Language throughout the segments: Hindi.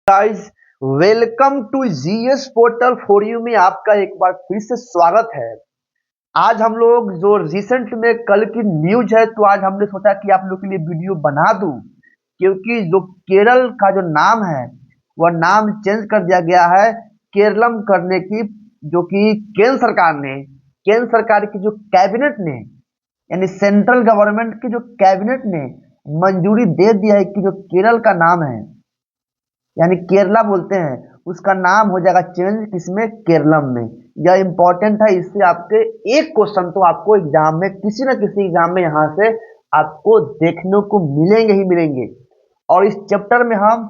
Guys, welcome to GS portal for you में आपका एक बार फिर से स्वागत है। आज हम लोग जो रिसेंट में कल की न्यूज है, तो आज हमने सोचा कि आप लोग के लिए वीडियो बना दूं, क्योंकि जो केरल का जो नाम है वह नाम चेंज कर दिया गया है केरलम करने की, जो कि केंद्र सरकार की जो कैबिनेट ने, यानी सेंट्रल गवर्नमेंट की जो कैबिनेट ने मंजूरी दे दिया है कि जो केरल का नाम है, यानी केरला बोलते हैं, उसका नाम हो जाएगा चेंज किसमें, केरलम में। यह इंपॉर्टेंट है, इससे आपके एक क्वेश्चन तो आपको एग्जाम में किसी न किसी एग्जाम में यहाँ से आपको देखने को मिलेंगे ही मिलेंगे। और इस चैप्टर में हम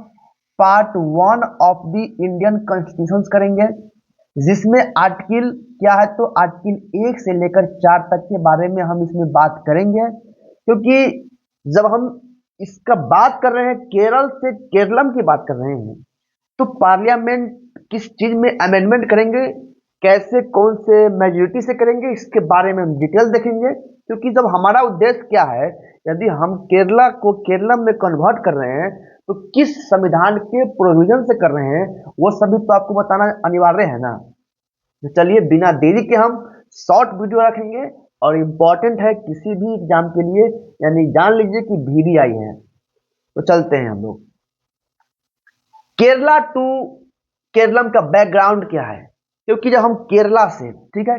part 1 of the Indian constitution करेंगे, जिसमें आर्टिकल क्या है, तो आर्टिकल 1 से लेकर 4 तक के बारे में हम इसमें बात करेंगे। क्योंकि जब हम इसका बात कर रहे हैं, केरल से केरलम की बात कर रहे हैं, तो पार्लियामेंट किस चीज में अमेंडमेंट करेंगे, कैसे, कौन से मेजोरिटी से करेंगे, इसके बारे में हम डिटेल देखेंगे। क्योंकि जब हमारा उद्देश्य क्या है, यदि हम केरला को केरलम में कन्वर्ट कर रहे हैं तो किस संविधान के प्रोविजन से कर रहे हैं, वो सभी तो आपको बताना अनिवार्य है ना। तो चलिए बिना देरी के हम शॉर्ट वीडियो रखेंगे, और इम्पोर्टेंट है किसी भी एग्जाम के लिए, यानी जान लीजिए कि भीड़ी आई है। तो चलते हैं हम लोग केरला टू केरलम का बैकग्राउंड क्या है। क्योंकि जब हम केरला से, ठीक है,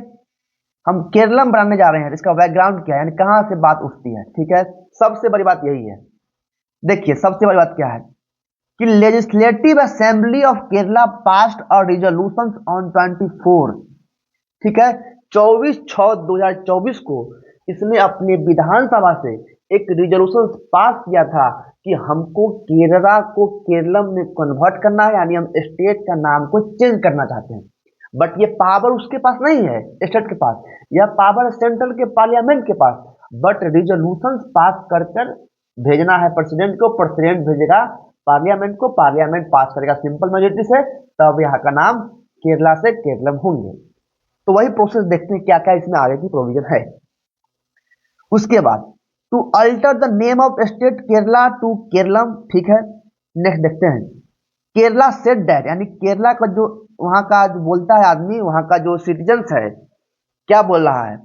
हम केरलम बनाने जा रहे हैं, इसका बैकग्राउंड क्या है, यानी कहां से बात उठती है। ठीक है, सबसे बड़ी बात यही है। देखिए सबसे बड़ी बात क्या है कि legislative assembly of Kerala passed और रिजोल्यूशन ऑन 24, ठीक है, 24/6/2024 को इसने अपने विधानसभा से एक रिजोल्यूशन पास किया था कि हमको केरला को केरलम में कन्वर्ट करना है, यानी हम स्टेट का नाम को चेंज करना चाहते हैं। बट ये पावर उसके पास नहीं है, स्टेट के पास, यह पावर सेंट्रल के पार्लियामेंट के पास। बट रिजोल्यूशन पास कर कर भेजना है प्रेसिडेंट को, प्रेसिडेंट भेजेगा पार्लियामेंट को, पार्लियामेंट पास करेगा सिंपल मेजोरिटी से, तब यहाँ का नाम केरला से केरलम होंगे। तो वही प्रोसेस देखते हैं क्या क्या इसमें आगे की प्रोविजन है। उसके बाद to alter the name of state Kerala to Keralam, ठीक है। नेक्स्ट देखते हैं केरला सेट दैट, यानी केरला का जो वहां का जो बोलता है आदमी, वहां का जो सिटीजन्स है, क्या बोल रहा है,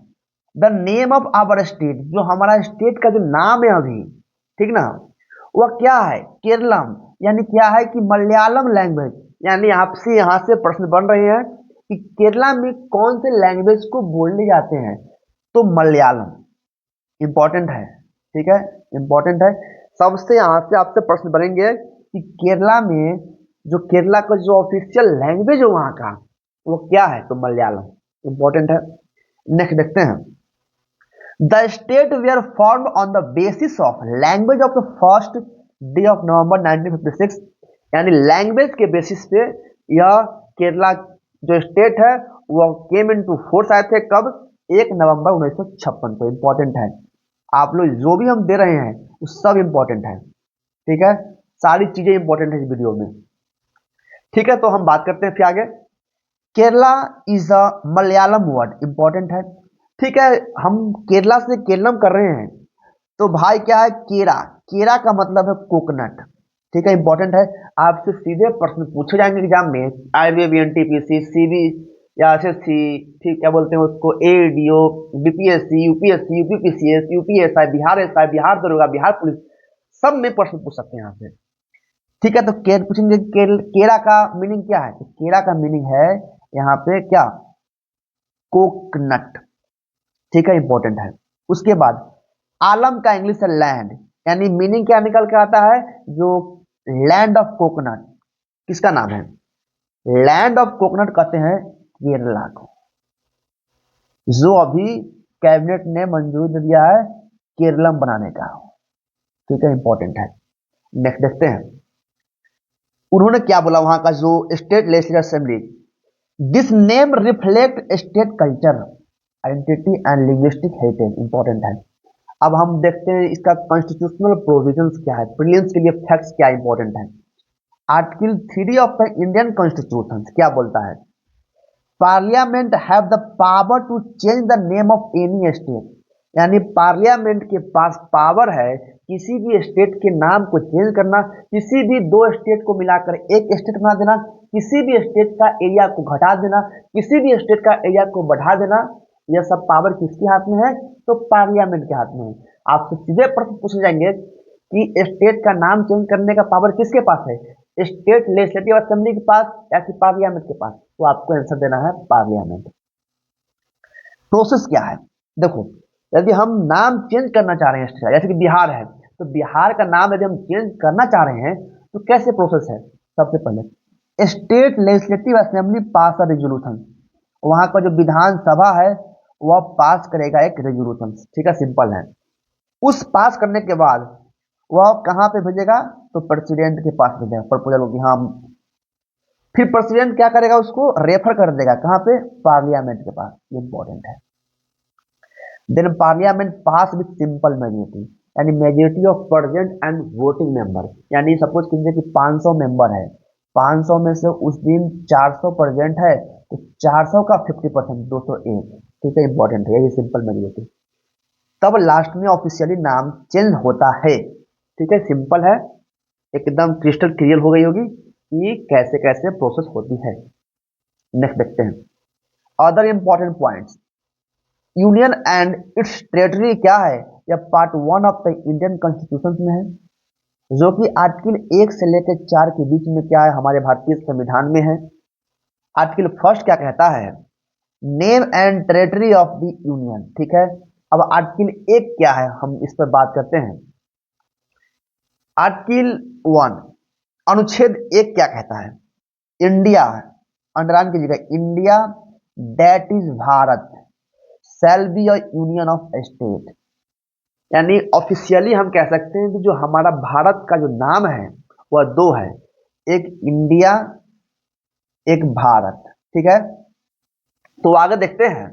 the name of our state, जो हमारा स्टेट का जो नाम है अभी, ठीक ना, वह क्या है, केरलम। यानी क्या है कि मलयालम लैंग्वेज, यानी आपसे यहाँ से प्रश्न बन रहे हैं कि केरला में कौन से लैंग्वेज को बोलने जाते हैं, तो मलयालम इंपॉर्टेंट है। ठीक है, इंपॉर्टेंट है। सबसे यहाँ से आपसे प्रश्न बनेंगे कि केरला में जो केरला का जो ऑफिशियल लैंग्वेज है वहाँ का, वो क्या है, तो मलयालम इंपॉर्टेंट है। नेक्स्ट देखते हैं the state where form on the basis of language of the first day of November 1956, यानी लैंग्वेज के बेसिस पे यह केरला जो स्टेट है वो केम इन टू फोर्स आए थे, कब, 1 नवंबर 1956 को। इंपॉर्टेंट है, आप लोग जो भी हम दे रहे हैं वो सब इंपॉर्टेंट है। ठीक है, सारी चीजें इंपॉर्टेंट है इस वीडियो में। ठीक है, तो हम बात करते हैं फिर आगे। Kerala is a Malayalam word, important है। ठीक है, हम केरला से केरलम कर रहे हैं, तो भाई क्या है, केरा, केरा का मतलब है कोकोनट। ठीक है, इंपॉर्टेंट है। आपसे सीधे प्रश्न पूछे जाएंगे एग्जाम में, आईबीएम, एनटीपीसी, सीबी या एसएससी, ठीक, क्या बोलते हैं उसको, ADO, BPSC, UPSC, UPPCS, UPSI, Bihar SI, Bihar दरोगा, बिहार पुलिस, सब में प्रश्न पूछ सकते हैं यहाँ से। ठीक है, तो पूछेंगे केरा का मीनिंग क्या है, तो केरा का मीनिंग है यहाँ पे क्या, कोकनट। ठीक है, इंपॉर्टेंट है। उसके बाद आलम का इंग्लिश है लैंड, यानी मीनिंग क्या निकल के आता है, जो लैंड ऑफ कोकोनट किसका नाम है, लैंड ऑफ कोकोनट कहते हैं केरला को, जो अभी कैबिनेट ने मंजूरी दे दिया है केरलम बनाने का। ठीक है, इंपॉर्टेंट है। नेक्स्ट देखते हैं उन्होंने क्या बोला, वहां का जो state legislative assembly, this name reflect state culture, identity and linguistic heritage, important है। अब हम देखते हैं इसका कॉन्स्टिट्यूशनल प्रोविजंस क्या है, प्रीलिम्स के लिए फैक्ट्स क्या इंपॉर्टेंट है। Article 3 of the Indian constitution क्या बोलता है, parliament have the power to change the name of any state, यानी पार्लियामेंट के पास पावर है किसी भी स्टेट के नाम को चेंज करना, किसी भी दो स्टेट को मिलाकर एक स्टेट बना देना, किसी भी स्टेट का एरिया को घटा देना, किसी भी स्टेट का एरिया को बढ़ा देना, यह सब पावर किसके हाथ में है? तो पार्लियामेंट के हाथ में है। आपसे सीधे प्रश्न पूछे जाएंगे कि स्टेट का नाम चेंज करने का पावर किसके पास है? स्टेट लेजिस्लेटिव असेंबली के पास या कि पार्लियामेंट के पास? तो आपको आंसर देना है पार्लियामेंट। प्रोसेस क्या है? देखो, यदि हम नाम चेंज करना चाह रहे हैं, जैसे कि बिहार है, तो बिहार का नाम यदि हम चेंज करना चाह रहे हैं तो कैसे प्रोसेस है? सबसे पहले state legislative assembly pass a resolution, वहां का जो विधानसभा है वह पास करेगा एक रेजोल्यूशन, ठीक है, सिंपल है। उस पास करने के बाद वह कहां पे भेजेगा? तो प्रेसिडेंट के पास भेजेगा प्रपोजल को कि हाँ, फिर प्रेसिडेंट क्या करेगा? उसको रेफर कर देगा कहां पे? पार्लियामेंट के पास। ये इंपॉर्टेंट है। Then parliament pass with simple majority, यानी majority of present and voting member, यानी सपोज कीजिए कि 500 मेंबर है, 500 में से उस दिन 400 प्रेजेंट है, तो 400 का 50% 201, ठीक है, इंपॉर्टेंट है, ये सिंपल मेजोरिटी। तब लास्ट में ऑफिशियली नाम चेंज होता है, ठीक है, सिंपल है, एकदम क्रिस्टल क्लियर हो गई होगी कि कैसे कैसे प्रोसेस होती है। नेक्स्ट देखते हैं other important points. Union and it's territory क्या है? यह part 1 of the Indian constitution में है, जो कि आर्टिकल 1 से लेकर 4 के बीच में क्या है? हमारे भारतीय संविधान में है। आर्टिकल फर्स्ट क्या कहता है? Name and territory of the union, ठीक है। अब आर्टिकल 1 क्या है, हम इस पर बात करते हैं। आर्टिकल 1 अनुच्छेद 1 क्या कहता है? इंडिया, अंडरलाइन कीजिएगा, India that is Bharat shall be a union of state, यानी ऑफिशियली हम कह सकते हैं कि जो हमारा भारत का जो नाम है वह दो है, एक इंडिया, एक भारत, ठीक है। तो आगे देखते हैं,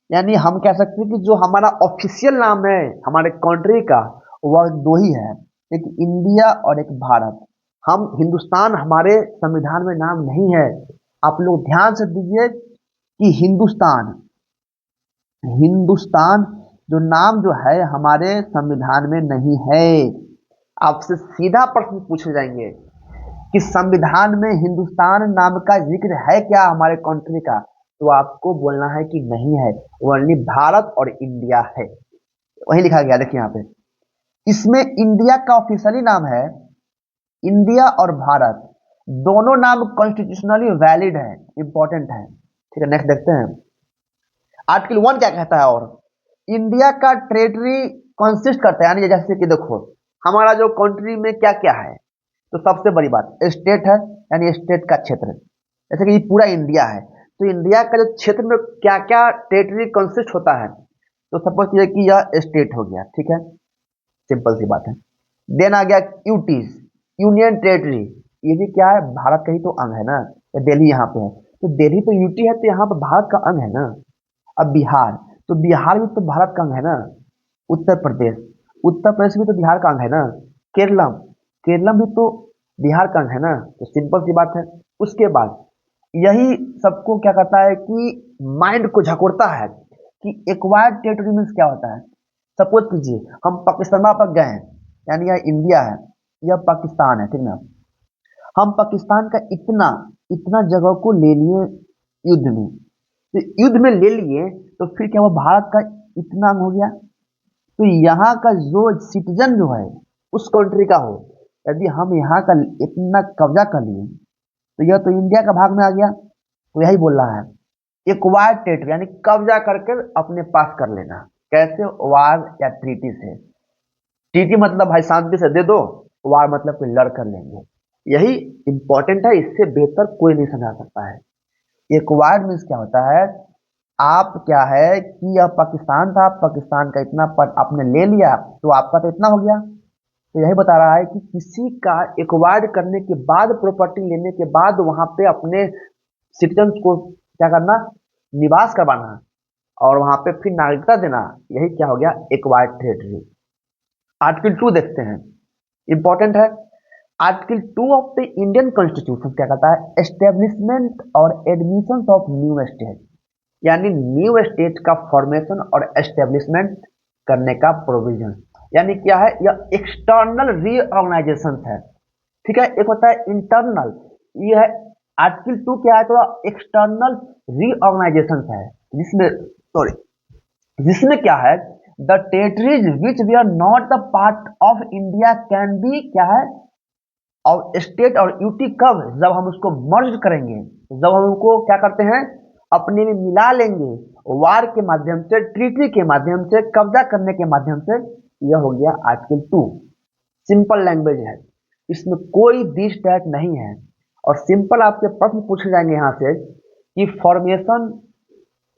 यानी हम कह सकते हैं कि जो हमारा ऑफिशियल नाम है हमारे कंट्री का वह दो ही है, एक इंडिया और एक भारत। हम हिंदुस्तान हमारे संविधान में नाम नहीं है। आप लोग ध्यान से दीजिए कि हिंदुस्तान, हिंदुस्तान जो नाम जो है हमारे संविधान में नहीं है। आपसे सीधा प्रश्न पूछे जाएंगे कि संविधान में हिंदुस्तान नाम का जिक्र है क्या हमारे कंट्री का? तो आपको बोलना है कि नहीं है, ओनली भारत और इंडिया है, वही लिखा गया। देखिए यहाँ पे इसमें इंडिया का ऑफिशियली नाम है इंडिया और भारत, दोनों नाम कॉन्स्टिट्यूशनली वैलिड है, इंपॉर्टेंट है, ठीक है। नेक्स्ट देखते हैं आर्टिकल 1 क्या कहता है। और इंडिया का टेरिटरी कंसिस्ट करता है, यानी जैसे कि देखो हमारा जो कंट्री में क्या क्या है, तो सबसे बड़ी बात स्टेट है, यानी स्टेट का क्षेत्र, जैसे कि ये पूरा इंडिया है, तो इंडिया का जो क्षेत्र में क्या क्या टेरिटरी कंसिस्ट होता है, तो सपोज कीजिए कि यह स्टेट हो गया, ठीक है, सिंपल सी बात है। देन आ गया यूटीज, यूनियन टेरिटरी, ये भी क्या है? भारत का ही तो अंग है ना। दिल्ली यहाँ पे है, तो दिल्ली तो यूटी है, तो यहाँ पर भारत का अंग है ना। अब बिहार, तो बिहार भी तो भारत का अंग है ना। उत्तर प्रदेश, उत्तर प्रदेश भी तो बिहार का अंग है ना। केरलम, केरलम भी तो बिहार का अंग है ना। तो सिंपल सी बात है। उसके बाद यही सबको क्या करता है कि माइंड को झकोड़ता है कि एक्वायर्ड टेरिटरी मीन्स क्या होता है। सपोज कीजिए हम पाकिस्तान पर गए हैं, यानी यह इंडिया है, यह पाकिस्तान है, ठीक ना। हम पाकिस्तान का इतना इतना जगह को ले लिए युद्ध में, तो युद्ध में ले लिए, तो फिर क्या वो भारत का इतना अंग हो गया? तो यहाँ का जो सिटीजन जो है उस कंट्री का हो, यदि हम यहाँ का इतना कब्जा कर लिए, तो यह तो इंडिया का भाग में आ गया। तो यही बोल रहा है एक्वायर्ड टेरिटरी, यानी कब्जा करके अपने पास कर लेना। कैसे? वार या ट्रीटी से। ट्रीटी मतलब भाई शांति से दे दो, वार मतलब कि लड़ कर लेंगे। यही इंपॉर्टेंट है, इससे बेहतर कोई नहीं समझा सकता है। एक्वायर्ड मीन्स क्या होता है? आप क्या है कि यह पाकिस्तान था, पाकिस्तान का इतना पर आपने ले लिया, तो आपका तो इतना हो गया। तो यही बता रहा है कि किसी का एक्वायर्ड करने के बाद, प्रॉपर्टी लेने के बाद वहां पे अपने सिटीजन्स को क्या करना? निवास करवाना, और वहां पे फिर नागरिकता देना, यही क्या हो गया? Acquired territory. आर्टिकल 2 देखते हैं, इंपॉर्टेंट है। Article 2 of the Indian constitution क्या कहता है? एस्टेब्लिशमेंट और एडमिशन ऑफ न्यू स्टेट, यानी न्यू स्टेट का फॉर्मेशन और एस्टेब्लिशमेंट करने का प्रोविजन। यानी क्या है, यह एक्सटर्नल रीऑर्गेनाइजेशन है। ठीक है, एक होता है इंटरनल, ये है आर्टिकल 2 क्या है, तो एक्सटर्नल रीऑर्गेनाइजेशन है, जिसमें सॉरी जिसमें क्या है, the territories which we are not the part of India can be क्या है, और स्टेट और यूटी कब, जब हम उसको मर्ज करेंगे, जब हम उनको क्या करते हैं, अपने में मिला लेंगे, वार के माध्यम से, ट्रीटी के माध्यम से, कब्जा करने के माध्यम से। यह हो गया आर्टिकल 2। सिंपल लैंग्वेज है, इसमें कोई दिस डैट नहीं है। और सिंपल आपके प्रश्न पूछे जाएंगे यहाँ से कि फॉर्मेशन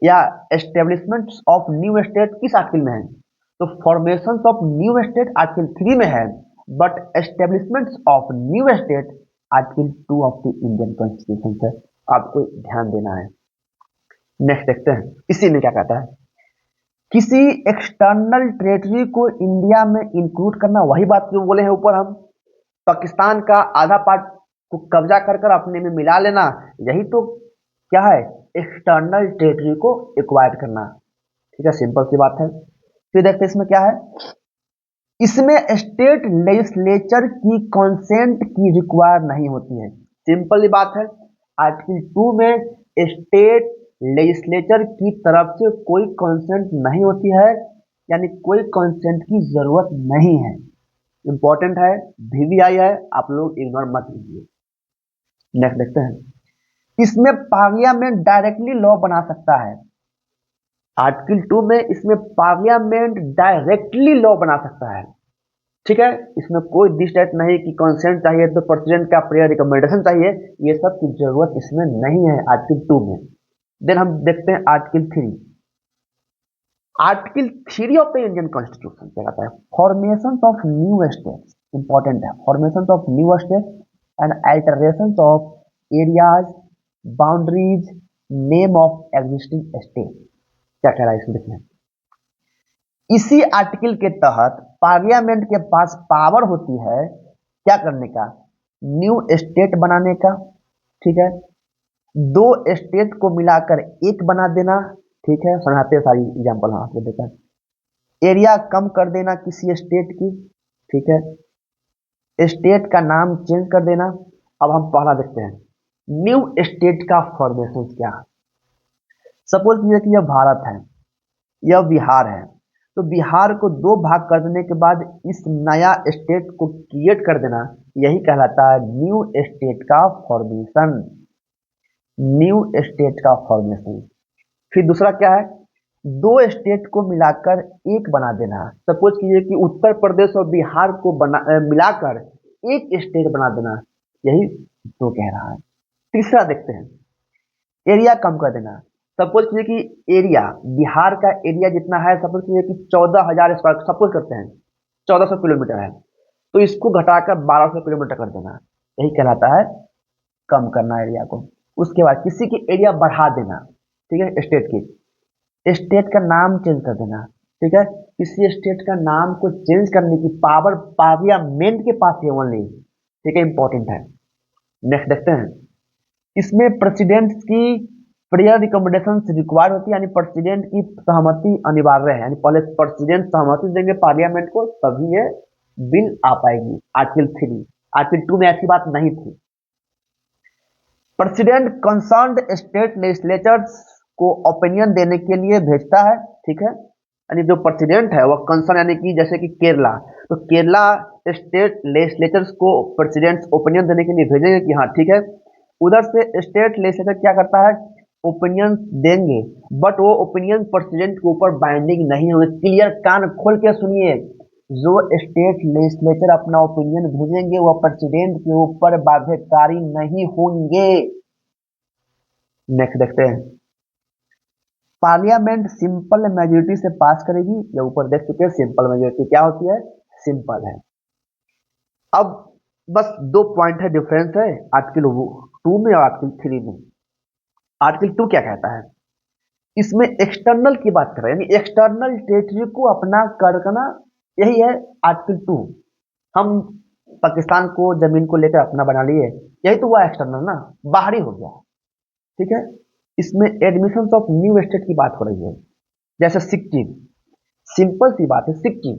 या एस्टेब्लिशमेंट ऑफ न्यू स्टेट किस आर्टिकल में है, तो formation of new state article 3 में है, but establishment of new state article 2 of the Indian constitution से आपको ध्यान देना है। नेक्स्ट देखते हैं, इसी में क्या कहता है, किसी एक्सटर्नल टेरिटरी को इंडिया में इंक्लूड करना, वही बात जो बोले हैं ऊपर हम, पाकिस्तान का आधा पार्ट को कब्जा कर कर अपने में मिला लेना, यही तो क्या है, एक्सटर्नल टेरिटरी को एक्वायर करना। ठीक है, सिंपल सी बात है। फिर देखते हैं इसमें क्या है, इसमें स्टेट लेजिस्लेचर की कंसेंट की रिक्वायर नहीं होती है। सिंपल सी बात है, आर्टिकल 2 में स्टेट लेजिस्लेचर की तरफ से कोई कंसेंट नहीं होती है, यानी कोई कंसेंट की जरूरत नहीं है। इंपॉर्टेंट है, वीवीआई है, आप लोग इग्नोर मत कीजिए। नेक्स्ट देखते हैं, इसमें पार्लियामेंट डायरेक्टली लॉ बना सकता है। आर्टिकल 2 में इसमें पार्लियामेंट डायरेक्टली लॉ बना सकता है। ठीक है, इसमें कोई दिस डेट नहीं कि कंसेंट चाहिए तो प्रेसिडेंट का प्रेयर रिकमेंडेशन चाहिए, ये सब की जरूरत इसमें नहीं है आर्टिकल 2 में। देन हम देखते हैं article 3। Article 3 of the Indian constitution क्या कहता है, formation of new states, important है, formation of new states and alteration of areas, boundaries, name of existing state. क्या कह रहा है इसमें देखिए, इसी आर्टिकल के तहत पार्लियामेंट के पास पावर होती है क्या करने का, न्यू स्टेट बनाने का। ठीक है, दो स्टेट को मिलाकर एक बना देना। ठीक है, समझाते हैं सारी एग्जांपल हम आपको देकर, एरिया कम कर देना किसी स्टेट की। ठीक है, स्टेट का नाम चेंज कर देना। अब हम पहला देखते हैं, न्यू स्टेट का फॉर्मेशन क्या है। सपोज कीजिए कि यह भारत है, यह बिहार है, तो बिहार को दो भाग कर देने के बाद इस नया स्टेट को क्रिएट कर देना, यही कहलाता है न्यू स्टेट का फॉर्मेशन। न्यू स्टेट का फॉर्मेशन। फिर दूसरा क्या है, दो स्टेट को मिलाकर एक बना देना। सपोज कीजिए कि उत्तर प्रदेश और बिहार को मिलाकर एक स्टेट बना देना, यही तो कह रहा है। तीसरा देखते हैं, एरिया कम कर देना। सपोज कीजिए कि एरिया, बिहार का एरिया जितना है, सपोज कीजिए कि 14,000 स्क्वायर, सपोज करते हैं 1400 किलोमीटर है, तो इसको घटाकर 1200 किलोमीटर कर देना, यही कहलाता है कम करना एरिया को। उसके बाद किसी की एरिया बढ़ा देना। ठीक है, स्टेट की, स्टेट का नाम चेंज कर देना। ठीक है, किसी स्टेट का नाम को चेंज करने की पावर पार्लियामेंट के पास है ओनली। ठीक है, इंपॉर्टेंट है। नेक्स्ट देखते हैं, इसमें प्रेसिडेंट की प्रेयर रिकमेंडेशन रिक्वायर्ड होती है, यानी प्रेसिडेंट की सहमति अनिवार्य है, यानी पहले प्रेसिडेंट सहमति देंगे पार्लियामेंट को, तभी ये बिल आ पाएगी। आर्टिकल 3, आर्टिकल 2 में ऐसी बात नहीं थी। प्रेसिडेंट कंसर्न्ड स्टेट लेजिस्लेचर्स को ओपिनियन देने के लिए भेजता है। ठीक है, यानी जो प्रेसिडेंट है वह कंसर्न, यानी कि जैसे कि केरला, तो केरला स्टेट लेजिस्लेचर्स को प्रेसिडेंट ओपिनियन देने के लिए भेजेंगे कि हाँ ठीक है। उधर से स्टेट लेजिस्लेचर क्या करता है, ओपिनियन देंगे, बट वो ओपिनियन प्रेसिडेंट के ऊपर बाइंडिंग नहीं होंगे। क्लियर, कान खोल के सुनिए, जो स्टेट लेजिस्लेचर अपना ओपिनियन भेजेंगे वह प्रेसिडेंट के ऊपर बाध्यकारी नहीं होंगे। नेक्स्ट देखते हैं, पार्लियामेंट सिंपल मेजोरिटी से पास करेगी, ये ऊपर देख चुके हैं सिंपल मेजोरिटी क्या होती है, सिंपल है। अब बस दो पॉइंट है, डिफरेंस है आर्टिकल 2 में और आर्टिकल 3 में। आर्टिकल 2 क्या कहता है, इसमें एक्सटर्नल की बात कर रहे हैं, यानी एक्सटर्नल टेरिटरी को अपना करना, यही है आर्टिकल 2। हम पाकिस्तान को जमीन को लेकर अपना बना लिए, यही तो हुआ एक्सटर्नल ना, बाहरी हो गया। ठीक है, इसमें एडमिशन ऑफ न्यू स्टेट की बात हो रही है, जैसे सिक्किम, सिंपल सी बात है, सिक्किम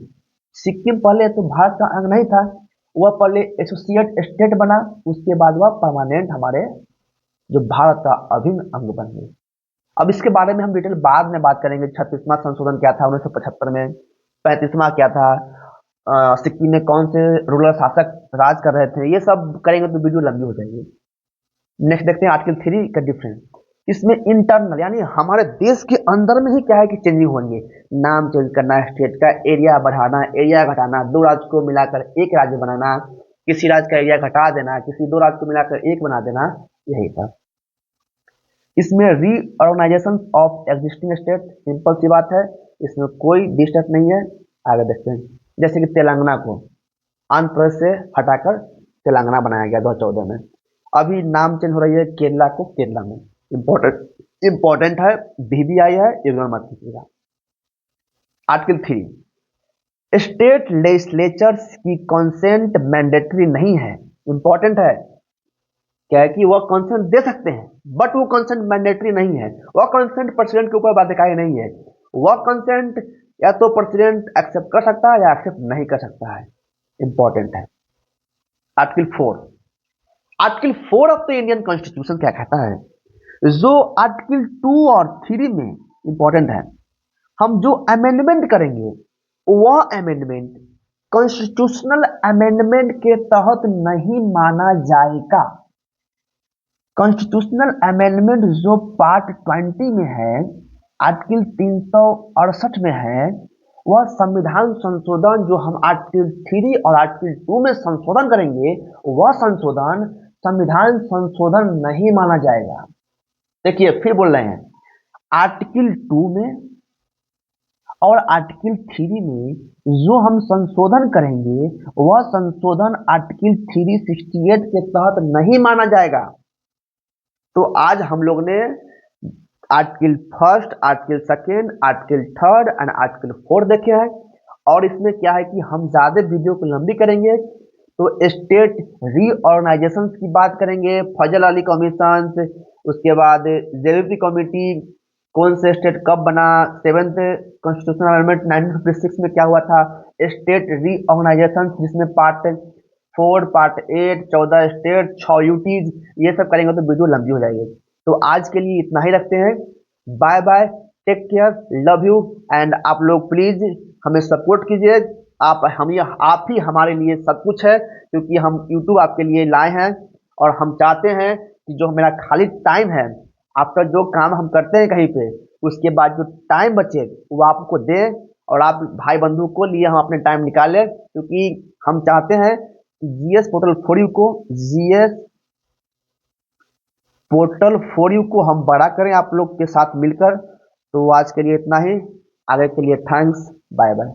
सिक्किम पहले तो भारत का अंग नहीं था, वह पहले एसोसिएट स्टेट बना, उसके बाद वह परमानेंट हमारे जो भारत का अभिन्न अंग बन गई। अब इसके बारे में हम डिटेल बाद में बात करेंगे। 36वां संशोधन क्या था 1975 में, 35वां क्या था, सिक्किम में कौन से रूलर शासक राज कर रहे थे, ये सब करेंगे तो वीडियो लंबी हो जाएगी। नेक्स्ट देखते हैं आर्टिकल 3 का डिफरेंस। इसमें इंटरनल यानी हमारे देश के अंदर में ही क्या है कि चेंजिंग होंगे, नाम चेंज करना, स्टेट का एरिया बढ़ाना, एरिया घटाना, दो राज्य को मिलाकर एक राज्य बनाना, किसी राज्य का एरिया घटा देना, किसी दो राज्य को मिलाकर एक बना देना, यही था। इसमें reorganisation of existing state, simple सी बात है, इसमें कोई डिस्टर्ब नहीं है। आगे देखते हैं, जैसे कि तेलंगाना को आंध्र प्रदेश से हटाकर तेलंगाना बनाया गया 2014 में। अभी नाम चेंज हो रही है केरला को केरला में। इंपॉर्टेंट है, VVI है, इग्नोर मत कीजिएगा। आर्टिकल 3, स्टेट लेजिस्लेचर्स की कंसेंट मैंडेटरी नहीं है। इंपॉर्टेंट है, क्या है कि वह कंसेंट दे सकते हैं बट वो कंसेंट मैंडेटरी नहीं है। वह कंसेंट प्रेसिडेंट के ऊपर बाध्यकारी नहीं है। वह कंसेंट या तो प्रेसिडेंट एक्सेप्ट कर सकता है या एक्सेप्ट नहीं कर सकता है। इंपॉर्टेंट है। Article 4, article 4 of the Indian constitution क्या कहता है, जो आर्टिकल 2 और 3 में इंपॉर्टेंट है, हम जो अमेंडमेंट करेंगे वह अमेंडमेंट कॉन्स्टिट्यूशनल अमेंडमेंट के तहत नहीं माना जाएगा। कॉन्स्टिट्यूशनल अमेंडमेंट जो पार्ट 20 में है, आर्टिकल 368 में है, वह संविधान संशोधन जो हम आर्टिकल 3 और आर्टिकल 2 में संशोधन करेंगे, वह संशोधन संविधान संशोधन नहीं माना जाएगा। देखिए फिर बोल रहे हैं, आर्टिकल 2 में और आर्टिकल 3 में जो हम संशोधन करेंगे वह संशोधन आर्टिकल 368 के तहत नहीं माना जाएगा। तो आज हम लोग ने article 1, article 2, article 3 and article 4 देखे हैं। और इसमें क्या है कि हम ज्यादा वीडियो को लंबी करेंगे तो स्टेट रीऑर्गेनाइजेशन की बात करेंगे, फजल अली कमीशन, उसके बाद जेबीपी कमेटी, कौन से स्टेट कब बना, 7th कॉन्स्टिट्यूशनल अमेंडमेंट 1956 में क्या हुआ था, स्टेट रीऑर्गेनाइजेशन जिसमें पार्ट 4, पार्ट 8, 14 स्टेट, 6 यूटीज, ये सब करेंगे तो वीडियो लंबी हो जाएगी। तो आज के लिए इतना ही रखते हैं। Bye bye, take care, love you एंड आप लोग प्लीज हमें सपोर्ट कीजिए। आप ही हमारे लिए सब कुछ है, क्योंकि हम YouTube आपके लिए लाए हैं और हम चाहते हैं कि जो मेरा खाली टाइम है, आपका जो काम हम करते हैं कहीं पे, उसके बाद जो टाइम बचे वो आपको दें और आप भाई बंधु को लिए हम अपने टाइम निकालें, क्योंकि हम चाहते हैं कि GS पोर्टल फॉर यू को हम बड़ा करें आप लोग के साथ मिलकर। तो आज के लिए इतना ही, आगे के लिए थैंक्स, बाय बाय।